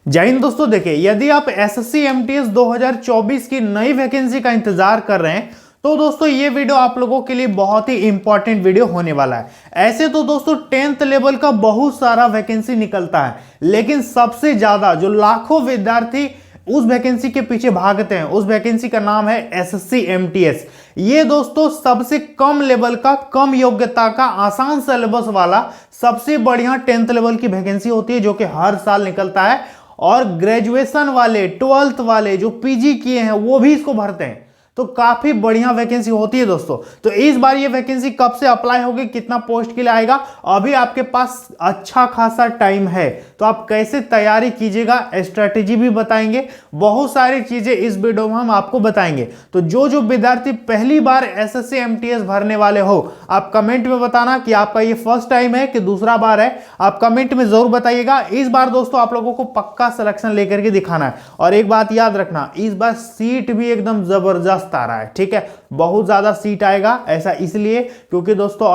जय हिंद दोस्तों। देखिए, यदि आप एसएससी एमटीएस 2024 की नई वैकेंसी का इंतजार कर रहे हैं तो दोस्तों ये वीडियो आप लोगों के लिए बहुत ही इंपॉर्टेंट वीडियो होने वाला है। ऐसे तो दोस्तों 10th लेवल का बहुत सारा वैकेंसी निकलता है, लेकिन सबसे ज्यादा जो लाखों विद्यार्थी उस वैकेंसी के पीछे भागते हैं, उस वैकेंसी का नाम है एसएससी एमटीएस। ये दोस्तों सबसे कम लेवल का, कम योग्यता का, आसान सिलेबस वाला सबसे बढ़िया 10th लेवल की वैकेंसी होती है, जो कि हर साल निकलता है। और ग्रेजुएशन वाले, 12th वाले जो पीजी किए हैं वो भी इसको भरते हैं, तो काफी बढ़िया वैकेंसी होती है दोस्तों। तो इस बार ये वैकेंसी कब से अप्लाई होगी, कितना पोस्ट के लिए आएगा, अभी आपके पास अच्छा खासा टाइम है, तो आप कैसे तैयारी कीजिएगा, स्ट्रेटेजी भी बताएंगे, बहुत सारी चीजें इस वीडियो में हम आपको बताएंगे। तो जो विद्यार्थी पहली बार एसएससी एमटीएस भरने वाले हो, आप कमेंट में बताना कि आपका ये फर्स्ट टाइम है कि दूसरा बार है, आप कमेंट में जरूर बताइएगा। इस बार दोस्तों आप लोगों को पक्का सिलेक्शन लेकर के दिखाना है। और एक बात याद रखना, इस बार सीट भी एकदम जबरदस्त आ रहा है, ठीक है, बहुत ज्यादा सीट आएगा। ऐसा इसलिए क्योंकि दोस्तों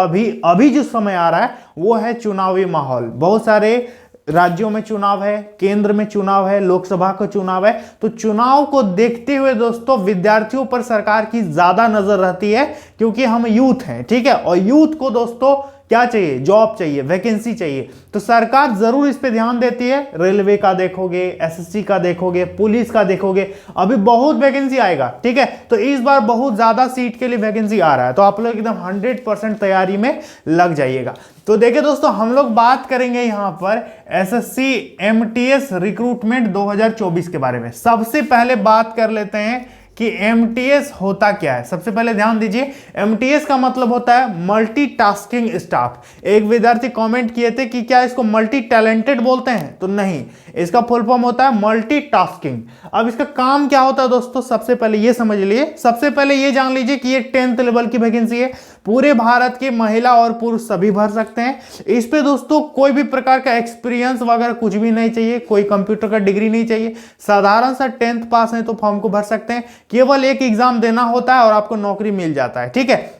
अभी जो समय आ रहा है वो है चुनावी माहौल। बहुत सारे राज्यों में चुनाव है, केंद्र में चुनाव है, लोकसभा का चुनाव है। तो चुनाव को देखते हुए दोस्तों विद्यार्थियों पर सरकार की ज्यादा नजर रहती है, क्योंकि हम यूथ हैं, ठीक है, और यूथ को दोस्तों क्या चाहिए, जॉब चाहिए, वैकेंसी चाहिए। तो सरकार जरूर इस पे ध्यान देती है। रेलवे का देखोगे, एसएससी का देखोगे, पुलिस का देखोगे, अभी बहुत वैकेंसी आएगा, ठीक है। तो इस बार बहुत ज्यादा सीट के लिए वैकेंसी आ रहा है, तो आप लोग एकदम 100% तैयारी में लग जाइएगा। तो देखिए दोस्तों, हम लोग बात करेंगे यहां पर एसएससी एमटीएस रिक्रूटमेंट 2024 के बारे में। सबसे पहले बात कर लेते हैं कि एमटीएस होता क्या है। सबसे पहले ध्यान दीजिए, एमटीएस का मतलब होता है मल्टीटास्किंग स्टाफ। एक विद्यार्थी कमेंट किए थे कि क्या इसको मल्टी टैलेंटेड बोलते हैं, तो नहीं, इसका फुल फॉर्म होता है मल्टीटास्किंग। अब इसका काम क्या होता है दोस्तों, सबसे पहले ये समझ लिए, सबसे पहले ये जान लीजिए कि ये 10th लेवल की वैकेंसी है। पूरे भारत के महिला और पुरुष सभी भर सकते हैं। इस पे दोस्तों कोई भी प्रकार का एक्सपीरियंस वगैरह कुछ भी नहीं चाहिए, कोई कंप्यूटर का डिग्री नहीं चाहिए, साधारण सा 10th पास है तो फॉर्म को भर सकते हैं। केवल एक एग्जाम देना होता है और आपको नौकरी मिल जाता है, ठीक है।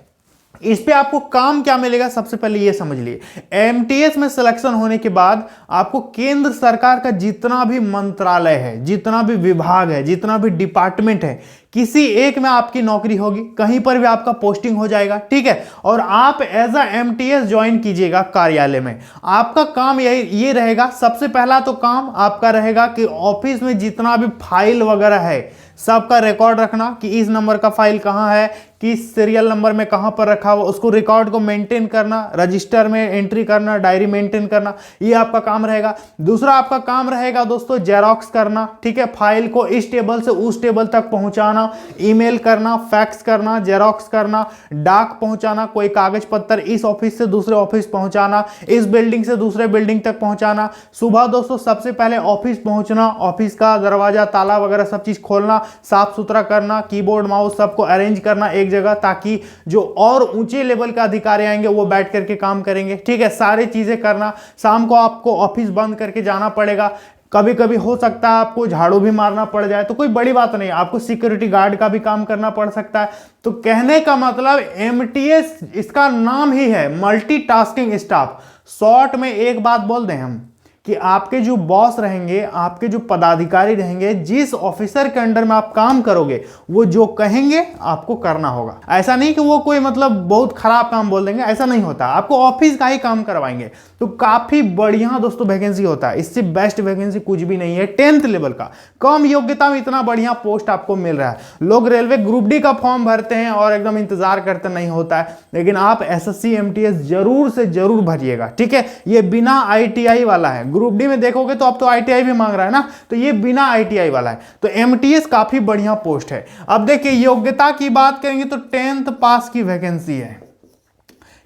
इस पे आपको काम क्या मिलेगा, सबसे पहले ये समझ लिए। एमटीएस में सिलेक्शन होने के बाद आपको केंद्र सरकार का जितना भी मंत्रालय है, जितना भी विभाग है, जितना भी डिपार्टमेंट है, किसी एक में आपकी नौकरी होगी, कहीं पर भी आपका पोस्टिंग हो जाएगा, ठीक है। और आप एज अ एमटीएस ज्वाइन कीजिएगा कार्यालय में। आपका काम ये रहेगा, सबसे पहला तो काम आपका रहेगा कि ऑफिस में जितना भी फाइल वगैरह है सबका रिकॉर्ड रखना, कि इस नंबर का फाइल कहाँ है, किस सीरियल नंबर में कहां पर रखा हुआ, उसको रिकॉर्ड को मेंटेन करना, रजिस्टर में एंट्री करना, डायरी मेंटेन करना, ये आपका काम रहेगा। दूसरा आपका काम रहेगा दोस्तों जेरॉक्स करना, ठीक है, फाइल को इस टेबल से उस टेबल तक पहुंचाना, ईमेल करना, फैक्स करना, जेरॉक्स करना, डाक पहुंचाना, कोई कागज पत्तर इस ऑफिस से दूसरे ऑफिस पहुंचाना, इस बिल्डिंग से दूसरे बिल्डिंग तक पहुंचाना। सुबह दोस्तों सबसे पहले ऑफिस पहुंचना, ऑफिस का दरवाजा, ताला वगैरह सब चीज खोलना, साफ सुथरा करना, कीबोर्ड माउस सबको अरेंज करना एक जगह, ताकि जो और ऊंचे लेवल के अधिकारी आएंगे वो बैठ करके काम करेंगे, ठीक है, सारी चीजें करना। शाम को आपको ऑफिस बंद करके जाना पड़ेगा। कभी कभी हो सकता है आपको झाड़ू भी मारना पड़ जाए, तो कोई बड़ी बात नहीं, आपको सिक्योरिटी गार्ड का भी काम करना पड़ सकता है। तो कहने का मतलब एमटीएस, इसका नाम ही है मल्टीटास्किंग स्टाफ। शॉर्ट में एक बात बोल दें हम कि आपके जो बॉस रहेंगे, आपके जो पदाधिकारी रहेंगे, जिस ऑफिसर के अंडर में आप काम करोगे, वो जो कहेंगे आपको करना होगा। ऐसा नहीं कि वो कोई मतलब बहुत खराब काम बोल देंगे, ऐसा नहीं होता, आपको ऑफिस का ही काम करवाएंगे। तो काफी बढ़िया दोस्तों वैकेंसी होता है, इससे बेस्ट वैकेंसी कुछ भी नहीं है। 10th लेवल का, कम योग्यता में इतना बढ़िया पोस्ट आपको मिल रहा है। लोग रेलवे ग्रुप डी का फॉर्म भरते हैं और एकदम इंतजार करते नहीं होता है, लेकिन आप एसएससी एमटीएस जरूर से जरूर भरिएगा, ठीक है। ये बिना आईटीआई वाला है, ग्रुप डी में देखोगे तो अब तो आईटीआई भी मांग रहा है ना, तो ये बिना आईटीआई वाला है। तो एमटीएस काफी बढ़िया पोस्ट है। अब देखिए योग्यता की बात करेंगे तो 10th पास की वैकेंसी है,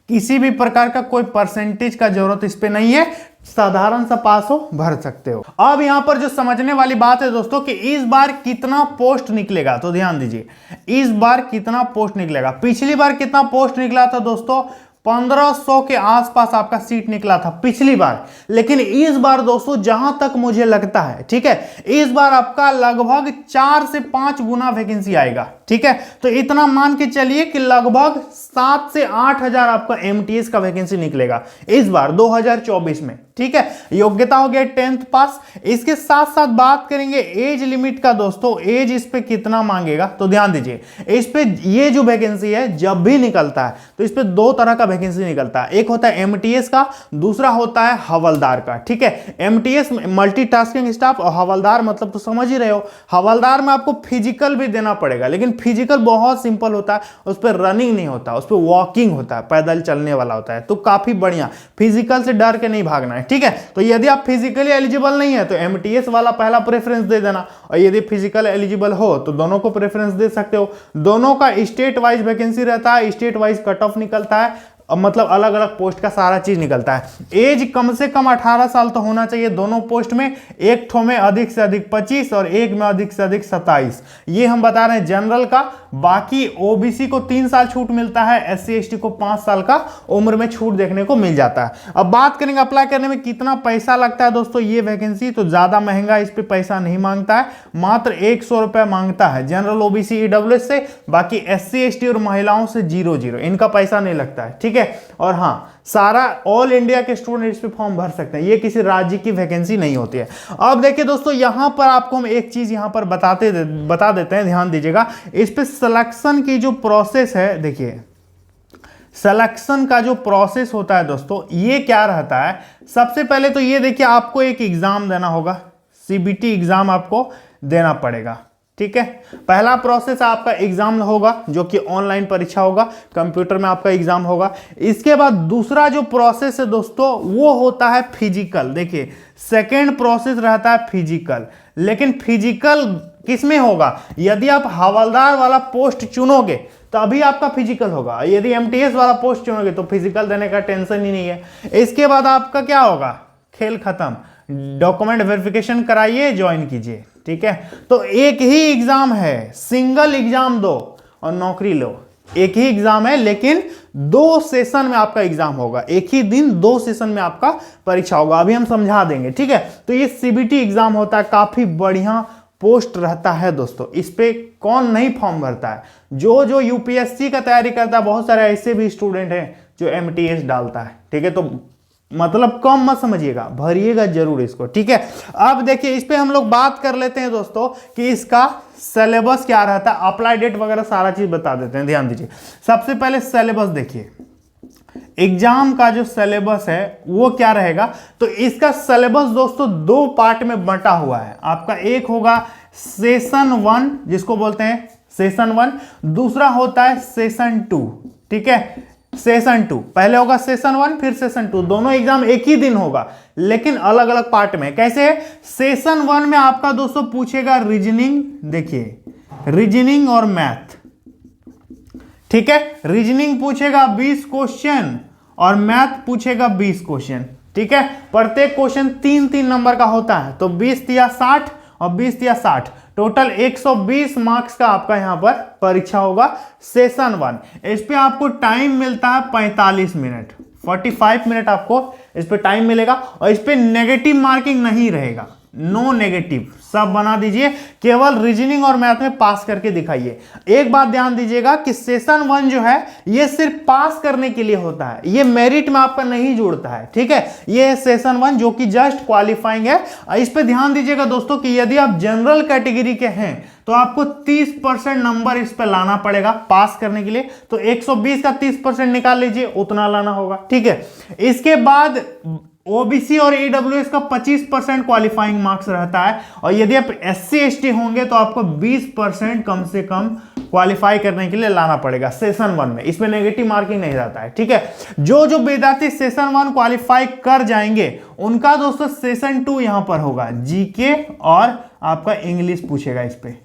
किसी भी प्रकार का कोई परसेंटेज का जरूरत इस पे नहीं है, साधारण सा पास हो, भर सकते हो। अब यहां पर जो समझने वाली बात है दोस्तों कि इस बार कितना पोस्ट निकलेगा, तो ध्यान दीजिए, इस बार कितना पोस्ट निकलेगा। पिछली बार कितना पोस्ट निकला था दोस्तों, 1500 के आसपास आपका सीट निकला था पिछली बार, लेकिन इस बार दोस्तों जहां तक मुझे लगता है, ठीक है, इस बार आपका लगभग 4 से 5 गुना वैकेंसी आएगा, ठीक है। तो इतना मान के चलिए कि लगभग 7 से 8 हजार आपका एमटीएस का वैकेंसी निकलेगा इस बार 2024 में, ठीक है। योग्यता हो गया 10th पास। इसके साथ साथ बात करेंगे एज लिमिट का दोस्तों, एज इस पे कितना मांगेगा, तो ध्यान दीजिए इस पे, ये जो वैकेंसी है जब भी निकलता है तो इस पे दो तरह का वैकेंसी निकलता है, एक होता है एमटीएस का, दूसरा होता है हवलदार का, ठीक है। एमटीएस मल्टीटास्किंग स्टाफ और हवलदार मतलब तो समझ ही रहे हो। हवलदार में आपको फिजिकल भी देना पड़ेगा, लेकिन फिजिकल बहुत सिंपल होता है, उस पर रनिंग नहीं होता, उस पर वॉकिंग होता है, पैदल चलने वाला होता है, तो काफी बढ़िया, फिजिकल से डर के नहीं भागना है, ठीक है। तो यदि आप फिजिकली एलिजिबल नहीं है तो एमटीएस वाला पहला प्रेफरेंस दे देना, और यदि फिजिकल एलिजिबल हो तो दोनों को प्रेफरेंस दे सकते हो। दोनों का स्टेट वाइज वैकेंसी रहता है, स्टेट वाइज कट ऑफ निकलता है, मतलब अलग अलग पोस्ट का सारा चीज निकलता है। एज कम से कम 18 साल तो होना चाहिए दोनों पोस्ट में, एक ठो में अधिक से अधिक 25 और एक में अधिक से अधिक 27। ये हम बता रहे हैं जनरल का। बाकी ओबीसी को 3 साल छूट मिलता है, एससी एसटी को 5 साल का उम्र में छूट देखने को मिल जाता है। अब बात करेंगे अप्लाई करने में कितना पैसा लगता है दोस्तों। ये वैकेंसी तो ज्यादा महंगा इस पे पैसा नहीं मांगता है, मात्र 100 रुपए मांगता है जनरल ओबीसी ईडब्ल्यूएस से। बाकी एससी एसटी और महिलाओं से 0 इनका पैसा नहीं लगता है, ठीक है। और हाँ, सारा ऑल इंडिया के स्टूडेंट इस पे फॉर्म भर सकते हैं, ये किसी राज्य की वैकेंसी नहीं होती है। अब देखिए दोस्तों, यहां पर आपको हम एक चीज यहां पर बता देते हैं, ध्यान दीजिएगा। इस पे सिलेक्शन की जो प्रोसेस है, देखिए सिलेक्शन का जो प्रोसेस होता है दोस्तों, ये क्या रहता है। सबसे पहले तो ये देखिए, आपको एक एग्जाम देना होगा, सीबीटी एग्जाम आपको देना पड़ेगा, ठीक है। पहला प्रोसेस आपका एग्जाम होगा जो कि ऑनलाइन परीक्षा होगा, कंप्यूटर में आपका एग्जाम होगा। इसके बाद दूसरा जो प्रोसेस है दोस्तों वो होता है फिजिकल। देखिए सेकेंड प्रोसेस रहता है फिजिकल, लेकिन फिजिकल किसमें होगा, यदि आप हवलदार वाला पोस्ट चुनोगे तो अभी आपका फिजिकल होगा, यदि एमटीएस वाला पोस्ट चुनोगे तो फिजिकल देने का टेंशन ही नहीं है। इसके बाद आपका क्या होगा, खेल खत्म, डॉक्यूमेंट वेरिफिकेशन कराइए, ज्वाइन कीजिए, ठीक है। तो एक ही एग्जाम है, सिंगल एग्जाम दो और नौकरी लो। एक ही एग्जाम है लेकिन 2 सेशन में आपका एग्जाम होगा, एक ही दिन 2 सेशन में आपका परीक्षा होगा, अभी हम समझा देंगे, ठीक है। तो ये सीबीटी एग्जाम होता है, काफी बढ़िया पोस्ट रहता है दोस्तों। इस पे कौन नहीं फॉर्म भरता है, जो यूपीएससी का तैयारी करता है, बहुत सारे ऐसे भी स्टूडेंट हैं जो एमटीएस डालता है, ठीक है। तो मतलब कम मत समझिएगा, भरिएगा जरूर इसको, ठीक है। अब देखिए इस पे हम लोग बात कर लेते हैं दोस्तों कि इसका सिलेबस क्या रहता है, अप्लाई डेट वगैरह सारा चीज बता देते हैं, ध्यान दीजिए। सबसे पहले सिलेबस देखिए, एग्जाम का जो सिलेबस है वो क्या रहेगा। तो इसका सिलेबस दोस्तों 2 पार्ट में बंटा हुआ है। आपका एक होगा सेशन 1 जिसको बोलते हैं सेशन 1, दूसरा होता है सेशन 2, ठीक है। सेशन 2 पहले होगा सेशन 1 फिर सेशन 2, दोनों एग्जाम एक ही दिन होगा लेकिन अलग अलग पार्ट में। कैसे है, सेशन 1 में आपका दोस्तों पूछेगा रीजनिंग, देखिए रीजनिंग और मैथ, ठीक है। रीजनिंग पूछेगा 20 क्वेश्चन और मैथ पूछेगा 20 क्वेश्चन, ठीक है। प्रत्येक क्वेश्चन 3-3 नंबर का होता है, तो 20 या 60 और 20 या 60, टोटल 120 मार्क्स का आपका यहां पर परीक्षा होगा सेशन 1। इस पे आपको टाइम मिलता है 45 मिनट, 45 मिनट आपको इस पे टाइम मिलेगा। और इस पे नेगेटिव मार्किंग नहीं रहेगा, नो नेगेटिव, सब बना दीजिए, केवल रीजनिंग और मैथ में पास करके दिखाइए। एक बात ध्यान दीजिएगा कि सेशन 1 जो है ये सिर्फ पास करने के लिए होता है, ये मेरिट में आपका नहीं जुड़ता है, ठीक है। ये है सेशन 1 जो कि जस्ट क्वालिफाइंग है। इस पे ध्यान दीजिएगा दोस्तों कि यदि आप जनरल कैटेगरी के हैं तो आपको 30% नंबर इस पे लाना पड़ेगा पास करने के लिए। तो 120 का 30% निकाल लीजिए, उतना लाना होगा, ठीक है। इसके बाद ओबीसी और ईडब्ल्यूएस का 25% क्वालिफाइंग मार्क्स रहता है, और यदि आप एससी एसटी होंगे तो आपको 20% कम से कम क्वालिफाई करने के लिए लाना पड़ेगा सेशन 1 में। इसमें नेगेटिव मार्किंग नहीं रहता है, ठीक है। जो विद्यार्थी सेशन 1 क्वालिफाई कर जाएंगे उनका दोस्तों सेशन 2 यहां पर होगा, जीके और आपका इंग्लिश पूछेगा इस पे,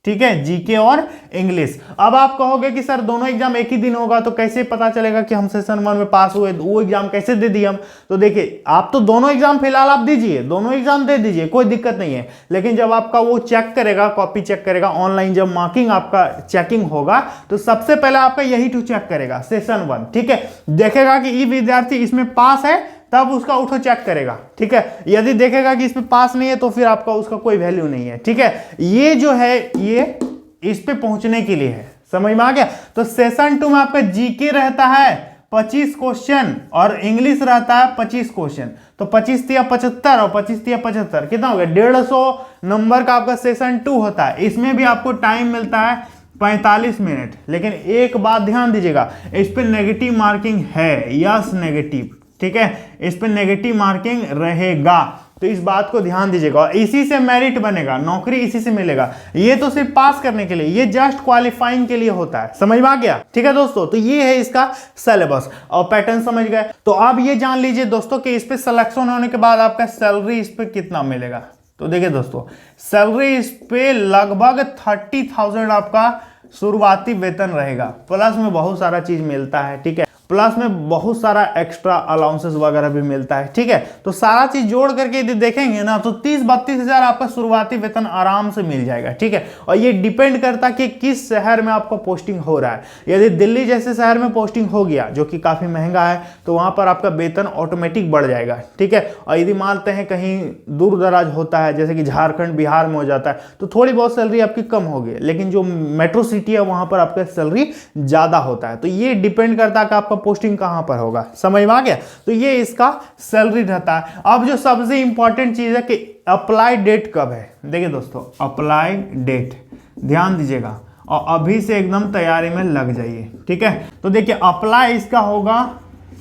ठीक है, जीके और इंग्लिश। अब आप कहोगे कि सर दोनों एग्जाम एक ही दिन होगा तो कैसे पता चलेगा कि हम सेशन 1 में पास हुए, वो एग्जाम कैसे दे दिए हम? तो देखिए, आप तो दोनों एग्जाम फिलहाल आप दीजिए, दोनों एग्जाम दे दीजिए, कोई दिक्कत नहीं है। लेकिन जब आपका वो चेक करेगा, कॉपी चेक करेगा ऑनलाइन, जब मार्किंग आपका चेकिंग होगा तो सबसे पहले आपका यही टू चेक करेगा, सेशन 1, ठीक है। देखेगा कि ये विद्यार्थी इसमें पास है, तब उसका उठो चेक करेगा, ठीक है। यदि देखेगा कि इसमें पास नहीं है तो फिर आपका उसका कोई वैल्यू नहीं है, ठीक है। ये जो है ये इस पे पहुंचने के लिए है, समझ में आ गया? तो सेशन 2 में आपका जीके रहता है 25 क्वेश्चन और इंग्लिश रहता है 25 क्वेश्चन। तो 25 तिया 75 और 25 तिया 75 कितना हो गया? 150 नंबर का आपका सेशन 2 होता है। इसमें भी आपको टाइम मिलता है 45 मिनट। लेकिन एक बात ध्यान दीजिएगा, इस पे नेगेटिव मार्किंग है, यस नेगेटिव, ठीक है, इस पे नेगेटिव मार्किंग रहेगा। तो इस बात को ध्यान दीजिएगा। और इसी से मेरिट बनेगा, नौकरी इसी से मिलेगा। ये तो सिर्फ पास करने के लिए, ये जस्ट क्वालिफाइंग के लिए होता है, समझ में आ गया? ठीक है दोस्तों, तो ये है इसका सिलेबस और पैटर्न, समझ गए? तो अब ये जान लीजिए दोस्तों कि इस पे सिलेक्शन होने के बाद आपका सैलरी इस पे कितना मिलेगा। तो देखिए दोस्तों, सैलरी इस पे लगभग 30,000 आपका शुरुआती वेतन रहेगा। प्लस में बहुत सारा चीज मिलता है, ठीक है, प्लस में बहुत सारा एक्स्ट्रा अलाउंसेस वगैरह भी मिलता है, ठीक है। तो सारा चीज जोड़ करके यदि देखेंगे ना तो 30-32 हजार आपका शुरुआती वेतन आराम से मिल जाएगा, ठीक है। और ये डिपेंड करता है कि किस शहर में आपको पोस्टिंग हो रहा है। यदि दिल्ली जैसे शहर में पोस्टिंग हो गया जो कि काफी महंगा है, तो वहां पर आपका वेतन ऑटोमेटिक बढ़ जाएगा, ठीक है। और यदि मानते हैं कहीं दूर दराज होता है, जैसे कि झारखंड बिहार में हो जाता है, तो थोड़ी बहुत सैलरी आपकी कम होगी। लेकिन जो मेट्रो सिटी है वहां पर आपका सैलरी ज्यादा होता है। तो ये डिपेंड करता है कि आपका पोस्टिंग कहां पर होगा, समझ में आ गया? तो ये इसका सैलरी रहता है। अब जो सबसे इंपॉर्टेंट चीज है कि अप्लाई डेट कब है। देखिए दोस्तों, अप्लाई डेट ध्यान दीजिएगा और अभी से एकदम तैयारी में लग जाइए, ठीक है। तो देखिए, अप्लाई इसका होगा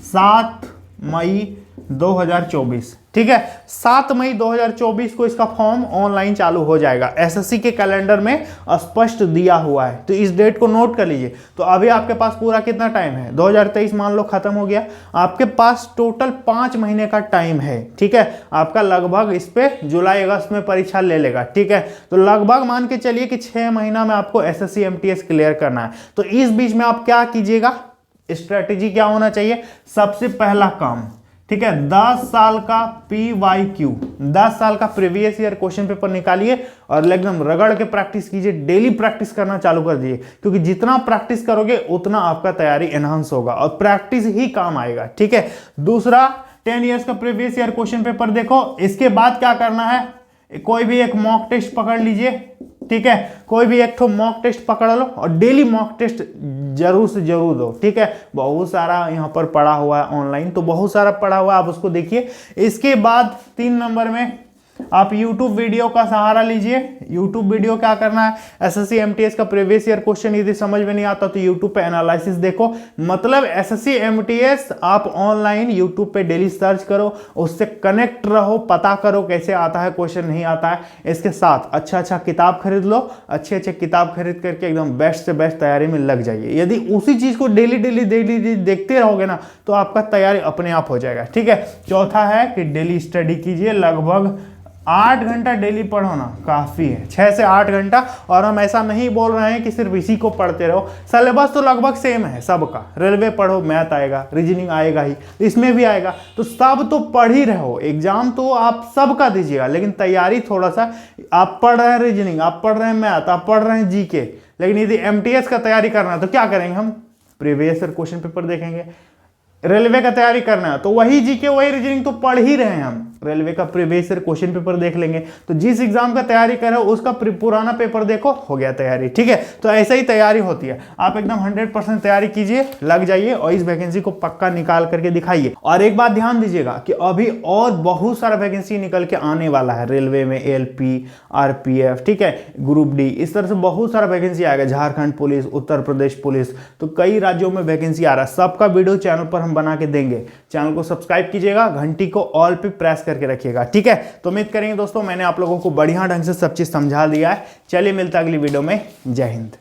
7 मई 2024, ठीक है। 7 मई 2024 को इसका फॉर्म ऑनलाइन चालू हो जाएगा। एसएससी के कैलेंडर में स्पष्ट दिया हुआ है, तो इस डेट को नोट कर लीजिए। तो अभी आपके पास पूरा कितना टाइम है? 2023 मान लो खत्म हो गया, आपके पास टोटल 5 महीने का टाइम है, ठीक है। आपका लगभग इस पे जुलाई अगस्त में परीक्षा ले लेगा, ठीक है। तो लगभग मान के चलिए कि 6 महीना में आपको एसएससी एमटीएस क्लियर करना है। तो इस बीच में आप क्या कीजिएगा, स्ट्रेटेजी क्या होना चाहिए? सबसे पहला काम, ठीक है, 10 साल का PYQ, 10 साल का प्रीवियस ईयर क्वेश्चन पेपर निकालिए और एकदम रगड़ के प्रैक्टिस कीजिए। डेली प्रैक्टिस करना चालू कर दीजिए, क्योंकि जितना प्रैक्टिस करोगे उतना आपका तैयारी एनहांस होगा और प्रैक्टिस ही काम आएगा, ठीक है। दूसरा, 10 इयर्स का प्रीवियस ईयर क्वेश्चन पेपर देखो। इसके बाद क्या करना है, कोई भी एक मॉक टेस्ट पकड़ लीजिए, ठीक है। कोई भी एक मॉक टेस्ट पकड़ लो और डेली मॉक टेस्ट जरूर से जरूर दो, ठीक है। बहुत सारा यहाँ पर पड़ा हुआ है ऑनलाइन, तो बहुत सारा पड़ा हुआ है, आप उसको देखिए। इसके बाद 3 नंबर में आप YouTube वीडियो का सहारा लीजिए। YouTube वीडियो क्या करना है, एसएससी एमटीएस का प्रीवियस ईयर क्वेश्चन यदि समझ में नहीं आता तो YouTube पे एनालिसिस देखो। मतलब एसएससी एमटीएस आप ऑनलाइन YouTube पे डेली सर्च करो, उससे कनेक्ट रहो, पता करो कैसे आता है क्वेश्चन, नहीं आता है। इसके साथ अच्छा किताब खरीद लो, अच्छे किताब खरीद करके एकदम बेस्ट से बेस्ट तैयारी में लग जाइए। यदि उसी चीज को डेली देखते रहोगे ना तो आपका तैयारी अपने आप हो जाएगा, ठीक है। चौथा है कि डेली स्टडी कीजिए, लगभग 8 घंटा डेली पढ़ो ना, काफी है, 6 से 8 घंटा। और हम ऐसा नहीं बोल रहे हैं कि सिर्फ इसी को पढ़ते रहो, सिलेबस तो लगभग सेम है सबका। रेलवे पढ़ो, मैथ आएगा, रीजनिंग आएगा ही, इसमें भी आएगा, तो सब तो पढ़ ही रहो। एग्जाम तो आप सबका दीजिएगा, लेकिन तैयारी थोड़ा सा, आप पढ़ रहे हैं रीजनिंग, आप पढ़ रहे हैं मैथ, आप पढ़ रहे हैं जीके, लेकिन यदि एमटीएस का तैयारी करना है तो क्या करेंगे हम? प्रीवियस ईयर क्वेश्चन पेपर देखेंगे। रेलवे का तैयारी करना है तो वही जीके वही रीजनिंग तो पढ़ ही रहे हैं हम, रेलवे का प्रीवियस ईयर क्वेश्चन पेपर देख लेंगे। तो जिस एग्जाम का तैयारी कर रहे हो उसका पुराना पेपर देखो, हो गया तैयारी, ठीक है। तो ऐसा ही तैयारी होती है, आप एकदम 100% तैयारी कीजिए, लग जाइए और इस वैकेंसी को पक्का निकाल करके दिखाइए। और एक बात ध्यान दीजिएगा कि अभी और बहुत सारा वैकेंसी निकल के आने वाला है, रेलवे में ALP, RPF, ठीक है, ग्रुप D, इस तरह से बहुत सारा वैकेंसी आएगा। झारखंड पुलिस, उत्तर प्रदेश पुलिस, तो कई राज्यों में वैकेंसी आ रहा है। सबका वीडियो चैनल पर बना के देंगे। चैनल को सब्सक्राइब कीजिएगा, घंटी को ऑल पे प्रेस करके रखिएगा, ठीक है। तो उम्मीद करेंगे दोस्तों मैंने आप लोगों को बढ़िया ढंग से सब चीज समझा दिया है। चलिए मिलता है अगली वीडियो में। जय हिंद।